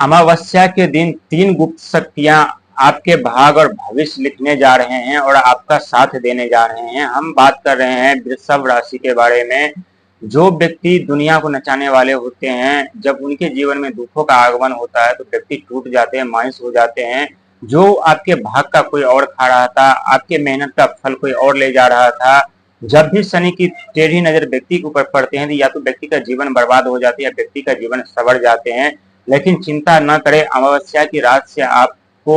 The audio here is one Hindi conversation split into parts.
अमावस्या के दिन 3 गुप्त शक्तियां आपके भाग और भविष्य लिखने जा रहे हैं और आपका साथ देने जा रहे हैं। हम बात कर रहे हैं वृषभ राशि के बारे में। जो व्यक्ति दुनिया को नचाने वाले होते हैं, जब उनके जीवन में दुखों का आगमन होता है तो व्यक्ति टूट जाते हैं, मायूस हो जाते हैं। जो आपके भाग का कोई और खा रहा था, आपके मेहनत का फल कोई और ले जा रहा था, जब भी शनि की टेढ़ी नजर व्यक्ति के ऊपर पड़ते हैं तो या तो व्यक्ति का जीवन बर्बाद हो जाता है या व्यक्ति का जीवन सवर जाते हैं। लेकिन चिंता न करें, अमावस्या की रात से आपको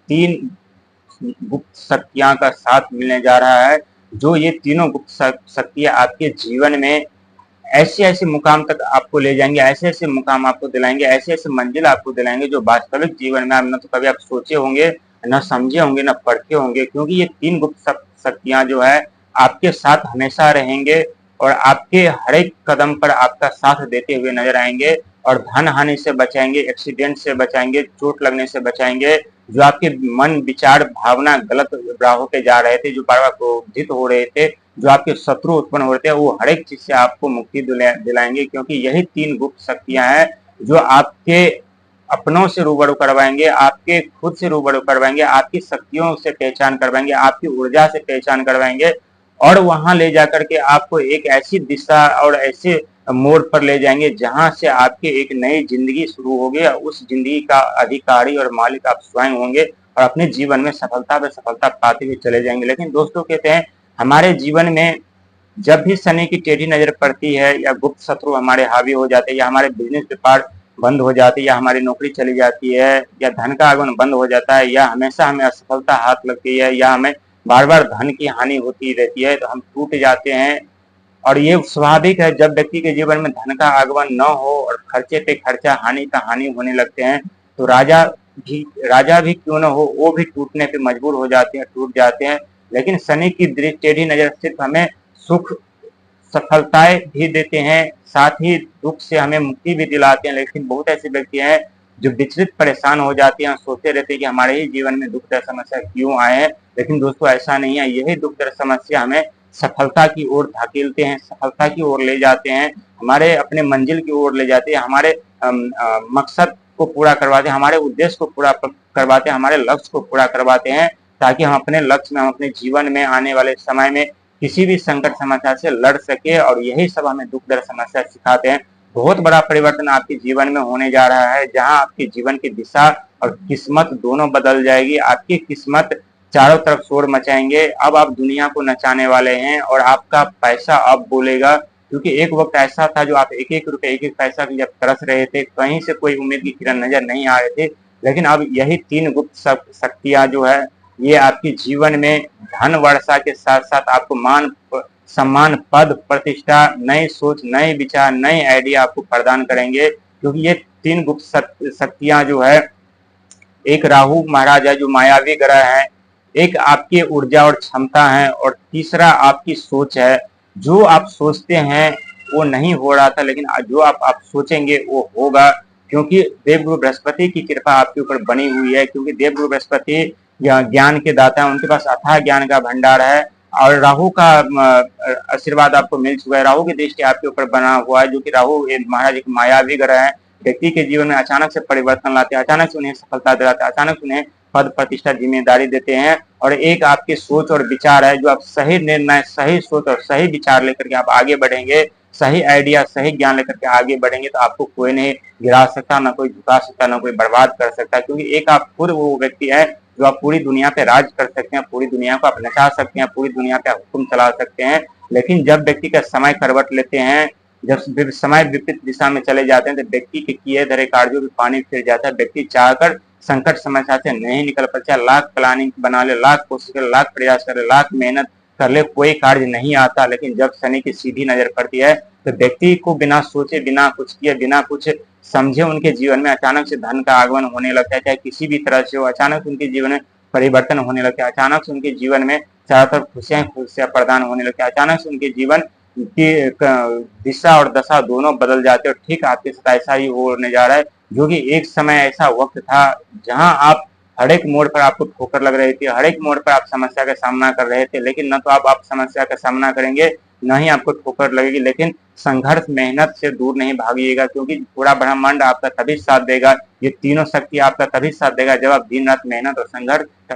3 गुप्त शक्तियां का साथ मिलने जा रहा है। जो ये तीनों गुप्त शक्तियां आपके जीवन में ऐसे ऐसे मुकाम तक आपको ले जाएंगे, ऐसे ऐसे मुकाम आपको दिलाएंगे, ऐसे ऐसे मंजिल आपको दिलाएंगे जो वास्तविक जीवन में आप न तो कभी आप सोचे होंगे, न समझे होंगे, न पढ़े होंगे। क्योंकि ये 3 गुप्त शक्तियां जो है आपके साथ हमेशा रहेंगे और आपके हर एक कदम पर आपका साथ देते हुए नजर आएंगे और धन हानि से बचाएंगे, एक्सीडेंट से बचाएंगे, चोट लगने से बचाएंगे। जो आपके मन, विचार, भावना गलत राहों पे जा रहे थे, जो बार बार क्रोधित हो रहे थे, जो आपके शत्रु उत्पन्न हो रहे थे, वो हर एक चीज से आपको मुक्ति दिलाएंगे। क्योंकि यही 3 गुप्त शक्तियां हैं जो आपके अपनों से रूबरू करवाएंगे, आपके खुद से रूबरू करवाएंगे, आपकी शक्तियों से पहचान करवाएंगे, आपकी ऊर्जा से पहचान करवाएंगे और वहां ले जाकर के आपको एक ऐसी दिशा और ऐसे मोड़ पर ले जाएंगे जहां से आपकी एक नई जिंदगी शुरू होगी। उस जिंदगी का अधिकारी और मालिक आप स्वयं होंगे और अपने जीवन में सफलता पे सफलता पाते हुए चले जाएंगे। लेकिन दोस्तों, कहते हैं हमारे जीवन में जब भी शनि की टेढ़ी नजर पड़ती है या गुप्त शत्रु हमारे हावी हो जाते हैं या हमारे बिजनेस व्यापार बंद हो जाती है या हमारी नौकरी चली जाती है या धन का आगमन बंद हो जाता है या हमेशा हमें असफलता हाथ लगती है या हमें बार बार धन की हानि होती रहती है, तो हम टूट जाते हैं। और ये स्वाभाविक है, जब व्यक्ति के जीवन में धन का आगमन न हो और खर्चे पे खर्चा, हानि का हानि होने लगते हैं, तो राजा भी क्यों न हो, वो भी टूटने पे मजबूर हो जाते हैं, टूट जाते हैं। लेकिन शनि की टेढ़ी नजर सिर्फ हमें सुख, सफलताएं भी देते हैं, साथ ही दुख से हमें मुक्ति भी दिलाते हैं। लेकिन बहुत ऐसे व्यक्ति हैं जो विचलित, परेशान हो जाते हैं, सोचते रहते हैं कि हमारे ही जीवन में दुख दर्द समस्या क्यों आए हैं। लेकिन दोस्तों, ऐसा नहीं है। यही दुख दर्द समस्या हमें सफलता की ओर धकेलते हैं, सफलता की ओर ले जाते हैं, हमारे अपने मंजिल की ओर ले जाते हैं, हमारे मकसद को पूरा करवाते हैं, हमारे उद्देश्य को पूरा करवाते हैं, हमारे लक्ष्य को पूरा करवाते हैं, ताकि हम अपने लक्ष्य में, हम अपने जीवन में आने वाले समय में किसी भी संकट समस्या से लड़ सके। और यही सब हमें दुख दर्द समस्या सिखाते हैं। बहुत बड़ा परिवर्तन आपके जीवन में होने जा रहा है, जहां आपके जीवन की दिशा और किस्मत दोनों बदल जाएगी। आपकी किस्मत चारों तरफ शोर मचाएंगे। अब आप दुनिया को नचाने वाले हैं और आपका पैसा अब बोलेगा। क्योंकि एक वक्त ऐसा था जो आप एक एक रुपए, एक एक पैसा की जब तरस रहे थे, कहीं से कोई उम्मीद की किरण नजर नहीं आ रहे थे। लेकिन अब यही 3 गुप्त शक्तियां जो है, ये आपके जीवन में धन वर्षा के साथ साथ आपको मान सम्मान, पद, प्रतिष्ठा, नई सोच, नए विचार, नए आइडिया आपको प्रदान करेंगे। क्योंकि ये 3 गुप्त शक्तियां जो है, एक राहु महाराज है जो मायावी ग्रह है, एक आपकी ऊर्जा और क्षमता है और तीसरा आपकी सोच है। जो आप सोचते हैं वो नहीं हो रहा था, लेकिन जो आप सोचेंगे वो होगा। क्योंकि देवगुरु बृहस्पति की कृपा आपके ऊपर बनी हुई है। क्योंकि देवगुरु बृहस्पति ज्ञान के दाता है, उनके पास अथाह ज्ञान का भंडार है और राहु का आशीर्वाद आपको मिल चुका है। राहु की दृष्टि आपके ऊपर बना हुआ है, जो कि राहु महाराज एक मायावी ग्रह है। व्यक्ति के जीवन में अचानक से परिवर्तन लाते हैं, अचानक से उन्हें सफलता दिलाते हैं, अचानक से उन्हें पद, प्रतिष्ठा, जिम्मेदारी देते हैं। और एक आपकी सोच और विचार है, जो आप सही निर्णय, सही सोच और सही विचार लेकर के आप आगे बढ़ेंगे, सही आइडिया, सही ज्ञान लेकर के आगे बढ़ेंगे, तो आपको कोई नहीं गिरा सकता, ना कोई झुका सकता, ना कोई बर्बाद कर सकता। क्योंकि एक आप खुद वो व्यक्ति है जो आप पूरी दुनिया पे राज कर सकते हैं, पूरी दुनिया को आप नचा सकते हैं, पूरी दुनिया पे हुक्म चला सकते हैं। लेकिन जब व्यक्ति का समय करवट लेते हैं, जब समय विपरीत दिशा में चले जाते हैं, तो व्यक्ति के किए धरे कार्यों में पानी फिर जाता है। व्यक्ति चाहकर संकट समस्या से नहीं निकल पाता, लाख प्लानिंग बना ले, लाख कोशिश करे, लाख प्रयास करे, लाख मेहनत कर ले, कोई कार्य नहीं आता। लेकिन जब शनि की सीधी नजर पड़ती है, तो व्यक्ति को बिना सोचे, बिना कुछ किए, बिना कुछ समझे उनके जीवन में अचानक से धन का आगमन होने लगता है। चाहे किसी भी तरह से हो, अचानक उनके जीवन में परिवर्तन होने लगता है, अचानक से उनके जीवन में चारों तरफ खुशियां प्रदान होने लगती है, अचानक से उनके जीवन की दिशा और दशा दोनों बदल जाते हैं। और ठीक आपके साथ ऐसा ही होने जा रहा है। जो कि एक समय ऐसा वक्त था जहां आप हर एक मोड़ पर आपको ठोकर लग रही थी, हर एक मोड़ पर आप समस्या का सामना कर रहे थे। लेकिन न तो आप समस्या का सामना करेंगे, न ही आपको ठोकर लगेगी, लेकिन संघर्ष मेहनत से दूर नहीं भागिएगा, क्योंकि पूरा ब्रह्मांड आपका तभी साथ देगा, ये तीनों शक्ति आपका तभी साथ देगा जब आप दिन रात मेहनत और संघर्ष